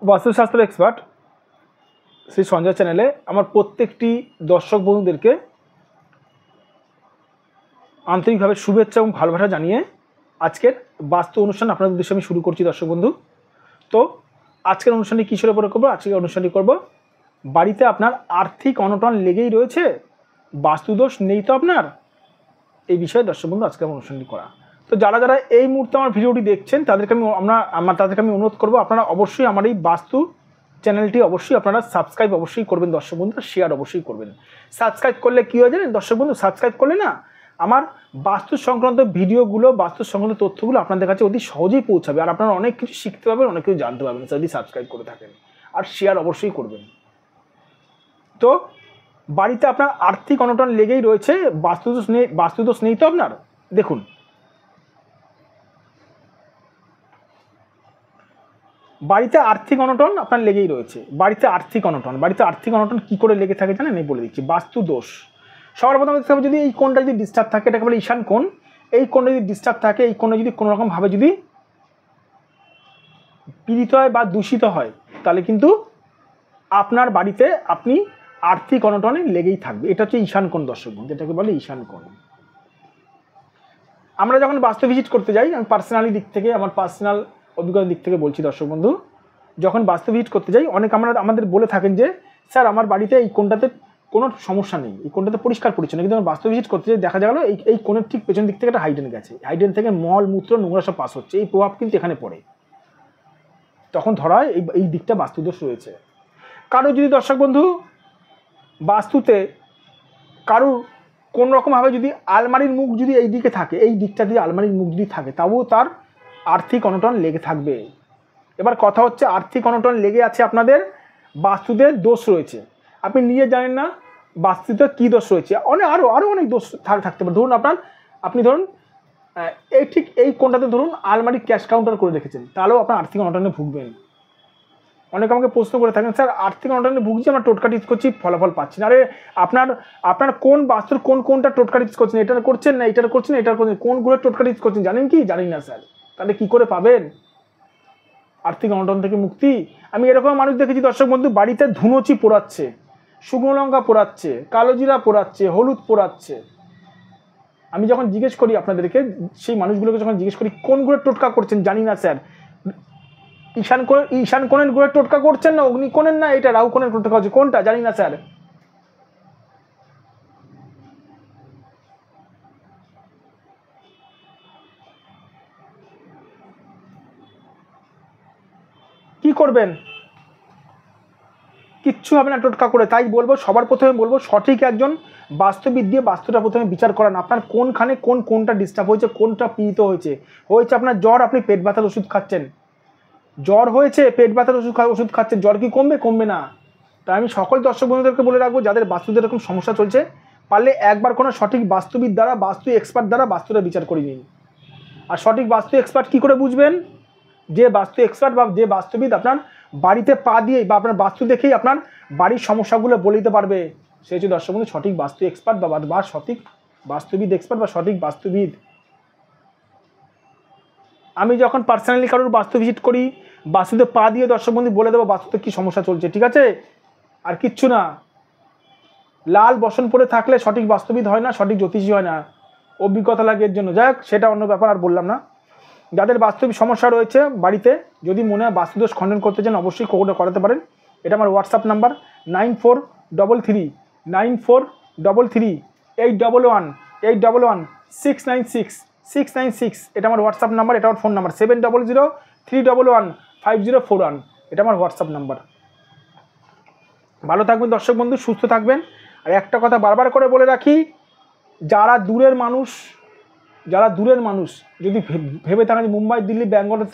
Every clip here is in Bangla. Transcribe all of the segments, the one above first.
বাস্তুশাস্ত্র এক্সপার্ট শ্রী সঞ্জয় চ্যানেলে আমার প্রত্যেকটি দর্শক বন্ধুদেরকে আন্তরিকভাবে শুভেচ্ছা এবং ভালোবাসা জানিয়ে আজকের বাস্তু অনুষ্ঠান আপনাদের উদ্দেশ্যে আমি শুরু করছি। দর্শক বন্ধু, তো আজকের অনুষ্ঠানটি কিসের উপরে করবো? আজকের অনুষ্ঠানটি করব বাড়িতে আপনার আর্থিক অনটন লেগেই রয়েছে, বাস্তুদোষ নেই তো আপনার, এই বিষয়ে দর্শক বন্ধু আজকে আমার অনুষ্ঠানটি করা। তো যারা যারা এই মুহূর্তে আমার ভিডিওটি দেখছেন তাদেরকে আমি অনুরোধ করবো, আপনারা অবশ্যই আমার এই বাস্তু চ্যানেলটি অবশ্যই আপনারা সাবস্ক্রাইব অবশ্যই করবেন দর্শক বন্ধু, শেয়ার অবশ্যই করবেন। সাবস্ক্রাইব করলে কী হয় জানেন দর্শক বন্ধু? সাবস্ক্রাইব করলে না আমার বাস্তু সংক্রান্ত ভিডিওগুলো, বাস্তু সংক্রান্ত তথ্যগুলো আপনাদের কাছে অতি সহজেই পৌঁছাবে, আর আপনারা অনেক কিছু শিখতে পারবেন, অনেক কিছু জানতে পারবেন যদি সাবস্ক্রাইব করে থাকেন, আর শেয়ার অবশ্যই করবেন। তো বাড়িতে আপনার আর্থিক অনটন লেগেই রয়েছে, বাস্তুদোষ নেই তো আপনার। দেখুন, বাড়িতে আর্থিক অনটন আপনার লেগেই রয়েছে। বাড়িতে আর্থিক অনটন কী করে লেগে থাকে জানেন? আমি বলে দিচ্ছি। বাস্তুদোষ সবার প্রথমে দেখতে হবে, যদি এই কোণটা যদি ডিস্টার্ব থাকে, এটাকে বলে ঈশান কোণ। এই কোণটা যদি ডিস্টার্ব থাকে, এই কোণটা যদি কোনোরকমভাবে যদি পীড়িত হয় বা দূষিত হয়, তাহলে কিন্তু আপনার বাড়িতে আপনি আর্থিক অনটনে লেগেই থাকবে। এটা হচ্ছে ঈশান কোণ দর্শক বন্ধু, এটাকে বলে ঈশান কোণ। আমরা যখন বাস্তু ভিজিট করতে যাই, আমি পার্সোনালি দিক থেকে, আমার পার্সোনাল অভিজ্ঞতার দিক থেকে বলছি দর্শক বন্ধু, যখন বাস্তু ভিজিট করতে যাই অনেক আমাদের বলে থাকেন যে স্যার আমার বাড়িতে এই কোণটাতে কোনো সমস্যা নেই, এই কোণটাতে পরিষ্কার পরিচ্ছন্ন, কিন্তু আমার বাস্তু ভিজিট করতে যাই দেখা গেল এই কোণের ঠিক পেছন দিক থেকে একটা হাইডেন গেছে, হাইডেন থেকে মল মূত্র নোংরা সব পাস হচ্ছে, এই প্রভাব কিন্তু এখানে পড়ে। তখন ধরা হয় এই দিকটা বাস্তুদোষ রয়েছে। কারো যদি দর্শক বন্ধু বাস্তুতে কারোর কোন রকমভাবে যদি আলমারির মুখ যদি এই দিকে থাকে, এই দিকটা দিয়ে আলমারির মুখ যদি থাকে, তাও তার আর্থিক অনটন লেগে থাকবে। এবার কথা হচ্ছে, আর্থিক অনটন লেগে আছে আপনাদের, বাস্তুতে দোষ রয়েছে, আপনি নিজে জানেন না বাস্তুতে কী দোষ রয়েছে। আরও অনেক দোষ থাকতে পারে। ধরুন আপনি ধরুন এই কোণটাতে ধরুন আলমারি ক্যাশ কাউন্টার করে রেখেছেন, তাহলেও আপনার আর্থিক অনটনে ভুগবেন। অনেকে আমাকে প্রশ্ন করে থাকেন, স্যার আর্থিক অনটনে ভুগছি, আমরা টোটকা টিপস করছি, ফলাফল পাচ্ছি না। আরে আপনার কোন বাস্তুর কোনটা টোটকা টিপস করছেন? এটার করছেন না, এটার করছেন, এটার করছেন, কোনগুলো টোটকা টিপস করছেন জানেন কি? জানি না স্যার। তাহলে কী করে পাবেন আর্থিক অনটন থেকে মুক্তি? আমি এরকম মানুষ দেখেছি দর্শক বন্ধু, বাড়িতে ধুনোচি পোড়াচ্ছে, শুকনো লঙ্কা পোড়াচ্ছে, কালো জিরা পোড়াচ্ছে, হলুদ পোড়াচ্ছে। আমি যখন জিজ্ঞেস করি আপনাদেরকে, সেই মানুষগুলোকে যখন জিজ্ঞেস করি কোনগুলো টোটকা করছেন, জানি না স্যার। ঈশান কোণের গুড়ের টোটকা করছেন না, অগ্নিকোণের, না এটা রাহু কোণের টোটকা হচ্ছে, কোনটা জানি না স্যার। কি করবেন? কিচ্ছু হবে না টোটকা করে। তাই বলবো, সবার প্রথমে বলবো, সঠিক একজন বাস্তুবিদ দিয়ে বাস্তুটা প্রথমে বিচার করান। আপনার কোনখানে কোনটা ডিস্টার্ব হয়েছে, কোনটা পীড়িত হয়েছে। আপনার জ্বর, আপনি পেট ব্যথার ওষুধ খাচ্ছেন, জ্বর হয়েছে পেট ব্যথার ওষুধ খাচ্ছেন, জ্বর কি কমবে না? তাই আমি সকল দর্শক বন্ধুদেরকে বলে রাখবো, যাদের বাস্তুতে এরকম সমস্যা চলছে, পারলে একবার কোনো সঠিক বাস্তুবিদ দ্বারা, বাস্তু এক্সপার্ট দ্বারা বাস্তুটা বিচার করে নিন। আর সঠিক বাস্তু এক্সপার্ট কী করে বুঝবেন? যে বাস্তু এক্সপার্ট বা যে বাস্তুবিদ আপনার বাড়িতে পা দিয়েই বা আপনার বাস্তু দেখেই আপনার বাড়ির সমস্যাগুলো বলে দিতে পারবে, সে হচ্ছে দর্শক বন্ধু সঠিক বাস্তু এক্সপার্ট বা সঠিক বাস্তুবিদ এক্সপার্ট বা সঠিক বাস্তুবিদ। আমি যখন পার্সোনালি কারোর বাস্তু ভিজিট করি, বাস্তুতে পা দিয়ে দর্শক বন্ধু বলে দেবো বাস্তুতে কী সমস্যা চলছে, ঠিক আছে? আর কিচ্ছু না। লাল বসন পরে থাকলে সঠিক বাস্তুবিদ হয় না, সঠিক জ্যোতিষী হয় না, অভিজ্ঞতা লাগে এর জন্য। যাই হোক, সেটা অন্য ব্যাপার, আর বললাম না। যাদের বাস্তবিক সমস্যা রয়েছে বাড়িতে, যদি মনে হয় বাস্তুদোষ খণ্ডন করতে চান, অবশ্যই করাতে পারেন। এটা আমার হোয়াটসঅ্যাপ নাম্বার 9433 এটা আমার হোয়াটসঅ্যাপ নাম্বার। এটা আমার ফোন নাম্বার 7003115041, এটা আমার হোয়াটসঅ্যাপ নাম্বার। ভালো থাকবেন দর্শক বন্ধু, সুস্থ থাকবেন। আর একটা কথা বারবার করে বলে রাখি, যারা দূরের মানুষ যদি ভেবে থাকেন যে মুম্বাই, দিল্লি, ব্যাঙ্গালোর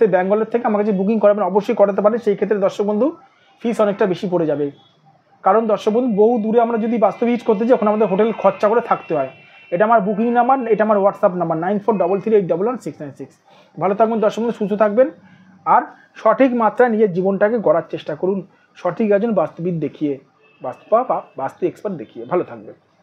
থেকে আমার কাছে বুকিং করাবেন, অবশ্যই করাতে পারেন। সেই ক্ষেত্রে দর্শক বন্ধু ফিস অনেকটা বেশি পড়ে যাবে, কারণ দর্শক বন্ধু বহু দূরে আমরা যদি বাস্তু ভিজিট করতে যাই, ওখানে আমাদের হোটেল খরচা করে থাকতে হয়। এটা আমার বুকিং নাম্বার, এটা আমার হোয়াটসঅ্যাপ নাম্বার 9433811696। ভালো থাকবেন দর্শক বন্ধু, সুস্থ থাকবেন, আর সঠিক মাত্রায় নিজের জীবনটাকে গড়ার চেষ্টা করুন, সঠিক একজন বাস্তুবিদ দেখিয়ে, বাস্তু এক্সপার্ট দেখিয়ে। ভালো থাকবেন।